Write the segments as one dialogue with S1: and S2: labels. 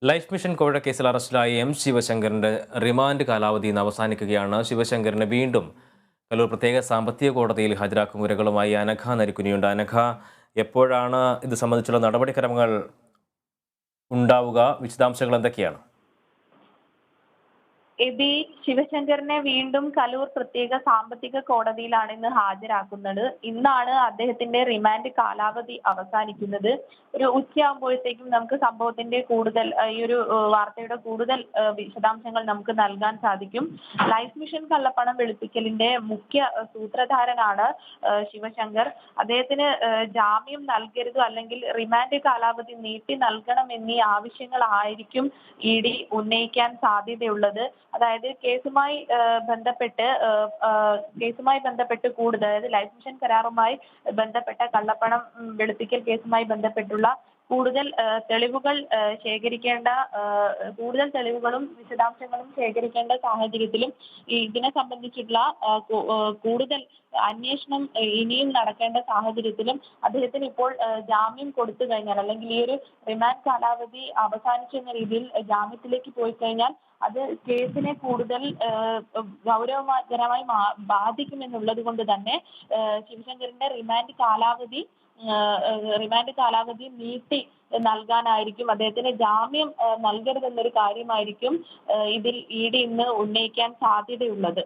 S1: Life mission കോഴ കേസിൽ അറസ്റ്റിലായ ശിവശങ്കറിന്റെ റിമാൻഡ് കാലാവധി ഇന്ന് അവസാനിക്കുകയാണ്. ശിവശങ്കറിനെ വീണ്ടും കലൂർ പ്രത്യേക സാമ്പത്തിക കോടതിയിൽ ഹാജരാക്കും വിവരങ്ങളുമായി അനഘ നരിക്കുനിയുണ്ട്. അനഘ, എപ്പോഴാണ് ഇത് സംബന്ധിച്ചുള്ള നടപടിക്രമങ്ങൾ ഉണ്ടാവുക? വിശദാംശങ്ങൾ എന്തൊക്കെയാണ്?
S2: എബി, ശിവശങ്കറിനെ വീണ്ടും കലൂർ പ്രത്യേക സാമ്പത്തിക കോടതിയിലാണ് ഇന്ന് ഹാജരാക്കുന്നത്. ഇന്നാണ് അദ്ദേഹത്തിന്റെ റിമാൻഡ് കാലാവധി അവസാനിക്കുന്നത്. ഒരു ഉച്ചയാകുമ്പോഴത്തേക്കും നമുക്ക് സംഭവത്തിന്റെ കൂടുതൽ ഈ ഒരു വാർത്തയുടെ കൂടുതൽ വിശദാംശങ്ങൾ നമുക്ക് നൽകാൻ സാധിക്കും. ലൈഫ് മിഷൻ കള്ളപ്പണം വെളുപ്പിക്കലിന്റെ മുഖ്യ സൂത്രധാരനാണ് ശിവശങ്കർ. അദ്ദേഹത്തിന് ജാമ്യം നൽകരുത്, അല്ലെങ്കിൽ റിമാൻഡ് കാലാവധി നീട്ടി നൽകണം എന്നീ ആവശ്യങ്ങളായിരിക്കും ED ഉന്നയിക്കാൻ സാധ്യതയുള്ളത്. അതായത് കേസുമായി ബന്ധപ്പെട്ട് കൂടുതൽ, അതായത് ലൈഫ് മിഷൻ കരാറുമായി ബന്ധപ്പെട്ട കള്ളപ്പണം വെളുപ്പിക്കൽ കേസുമായി ബന്ധപ്പെട്ടുള്ള കൂടുതൽ തെളിവുകളും വിശദാംശങ്ങളും ശേഖരിക്കേണ്ട സാഹചര്യത്തിലും ഇതിനെ സംബന്ധിച്ചിട്ടുള്ള കൂടുതൽ അന്വേഷണം ഇനിയും നടക്കേണ്ട സാഹചര്യത്തിലും അദ്ദേഹത്തിന് ഇപ്പോൾ ജാമ്യം കൊടുത്തു കഴിഞ്ഞാൽ, അല്ലെങ്കിൽ ഈ ഒരു റിമാൻഡ് കാലാവധി അവസാനിച്ചു എന്ന രീതിയിൽ ജാമ്യത്തിലേക്ക് പോയി കഴിഞ്ഞാൽ അത് കേസിനെ കൂടുതൽ ഗൗരവകരമായി ബാധിക്കുമെന്നുള്ളത് കൊണ്ട് തന്നെ ശിവശങ്കറിന്റെ റിമാൻഡ് കാലാവധി നീട്ടി നൽകാനായിരിക്കും, അദ്ദേഹത്തിന് ജാമ്യം നൽകരുതെന്നൊരു കാര്യമായിരിക്കും ഇതിൽ ED ഇന്ന് ഉന്നയിക്കാൻ സാധ്യതയുള്ളത്.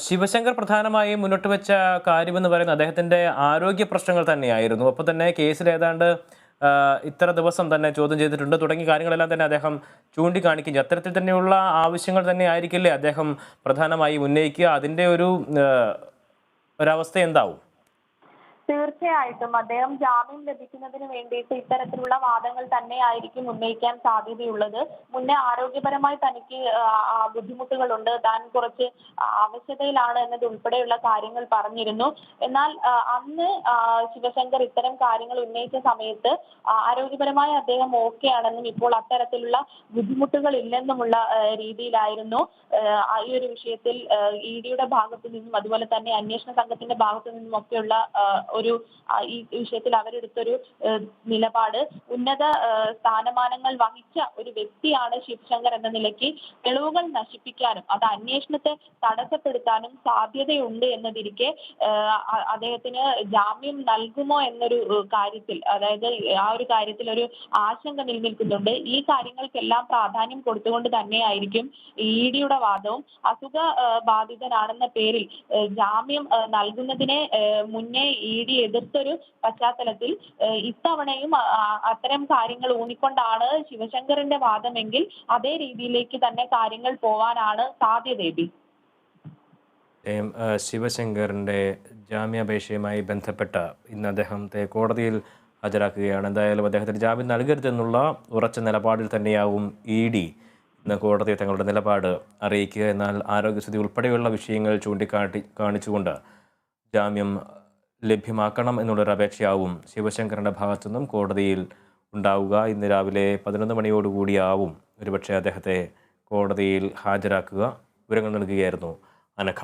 S1: ശിവശങ്കർ പ്രധാനമായും മുന്നോട്ട് വെച്ച കാര്യമെന്ന് പറയുന്നത് അദ്ദേഹത്തിന്റെ ആരോഗ്യ പ്രശ്നങ്ങൾ തന്നെയായിരുന്നു. ഒപ്പം തന്നെ കേസിൽ ഏതാണ്ട് ഇത്ര ദിവസം തന്നെ ചോദ്യം ചെയ്തിട്ടുണ്ട് തുടങ്ങിയ കാര്യങ്ങളെല്ലാം തന്നെ അദ്ദേഹം ചൂണ്ടിക്കാണിക്കും. അത്തരത്തിൽ തന്നെയുള്ള ആവശ്യങ്ങൾ തന്നെ ആയിരിക്കില്ലേ അദ്ദേഹം പ്രധാനമായും ഉന്നയിക്കുക? അതിൻ്റെ ഒരവസ്ഥ എന്താവും?
S2: തീർച്ചയായിട്ടും അദ്ദേഹം ജാമ്യം ലഭിക്കുന്നതിന് വേണ്ടിയിട്ട് ഇത്തരത്തിലുള്ള വാദങ്ങൾ തന്നെയായിരിക്കും ഉന്നയിക്കാൻ സാധ്യതയുള്ളത്. മുന്നേ ആരോഗ്യപരമായി തനിക്ക് ബുദ്ധിമുട്ടുകളുണ്ട്, താൻ കുറച്ച് അവശതയിലാണ് എന്നതുൾപ്പെടെയുള്ള കാര്യങ്ങൾ പറഞ്ഞിരുന്നു. എന്നാൽ അന്ന് ശിവശങ്കർ ഇത്തരം കാര്യങ്ങൾ ഉന്നയിച്ച സമയത്ത് ആരോഗ്യപരമായി അദ്ദേഹം ഓക്കെ ആണെന്നും ഇപ്പോൾ അത്തരത്തിലുള്ള ബുദ്ധിമുട്ടുകൾ ഇല്ലെന്നുമുള്ള രീതിയിലായിരുന്നു ഈ ഒരു വിഷയത്തിൽ EDയുടെ ഭാഗത്തു നിന്നും അതുപോലെ തന്നെ അന്വേഷണ സംഘത്തിന്റെ ഭാഗത്തു നിന്നും ഒക്കെയുള്ള ഈ വിഷയത്തിൽ അവരെടുത്തൊരു നിലപാട്. ഉന്നത സ്ഥാനമാനങ്ങൾ വഹിച്ച ഒരു വ്യക്തിയാണ് ശിവശങ്കർ എന്ന നിലയ്ക്ക് തെളിവുകൾ നശിപ്പിക്കാനും അത് അന്വേഷണത്തെ തടസ്സപ്പെടുത്താനും സാധ്യതയുണ്ട് എന്നതിരിക്കെ അദ്ദേഹത്തിന് ജാമ്യം നൽകുമോ എന്നൊരു കാര്യത്തിൽ, അതായത് ആ ഒരു കാര്യത്തിൽ ഒരു ആശങ്ക നിലനിൽക്കുന്നുണ്ട്. ഈ കാര്യങ്ങൾക്കെല്ലാം പ്രാധാന്യം കൊടുത്തുകൊണ്ട് തന്നെയായിരിക്കും EDയുടെ വാദവും. അസുഖ ബാധിതനാണെന്ന പേരിൽ ജാമ്യം നൽകുന്നതിനെ മുന്നേ ED എതിർത്തൊരു പശ്ചാത്തലത്തിൽ ഇത്തവണയും അത്തരം കാര്യങ്ങൾ ഊന്നിക്കൊണ്ടാണ് ശിവശങ്കറിന്റെ വാദമെങ്കിൽ അതേ രീതിയിലേക്ക് തന്നെ കാര്യങ്ങൾ പോവാനാണ് സാധ്യത.
S1: ശിവശങ്കറിന്റെ ജാമ്യാപേക്ഷയുമായി ബന്ധപ്പെട്ട ഇന്ന് അദ്ദേഹത്തെ കോടതിയിൽ ഹാജരാക്കുകയാണ്. എന്തായാലും അദ്ദേഹത്തിന് ജാമ്യം നൽകരുതെന്നുള്ള ഉറച്ച നിലപാടിൽ തന്നെയാവും ED ഇന്ന് കോടതിയെ തങ്ങളുടെ നിലപാട് അറിയിക്കുക. എന്നാൽ ആരോഗ്യസ്ഥിതി ഉൾപ്പെടെയുള്ള വിഷയങ്ങൾ കാണിച്ചുകൊണ്ട് ജാമ്യം ലഭ്യമാക്കണം എന്നുള്ളൊരു അപേക്ഷയാവും ശിവശങ്കറിൻ്റെ ഭാഗത്തുനിന്നും കോടതിയിൽ ഉണ്ടാവുക. ഇന്ന് രാവിലെ 11 മണിയോടുകൂടിയാവും ഒരുപക്ഷെ അദ്ദേഹത്തെ കോടതിയിൽ ഹാജരാക്കുക. വിവരങ്ങൾ നൽകുകയായിരുന്നു അനഘ.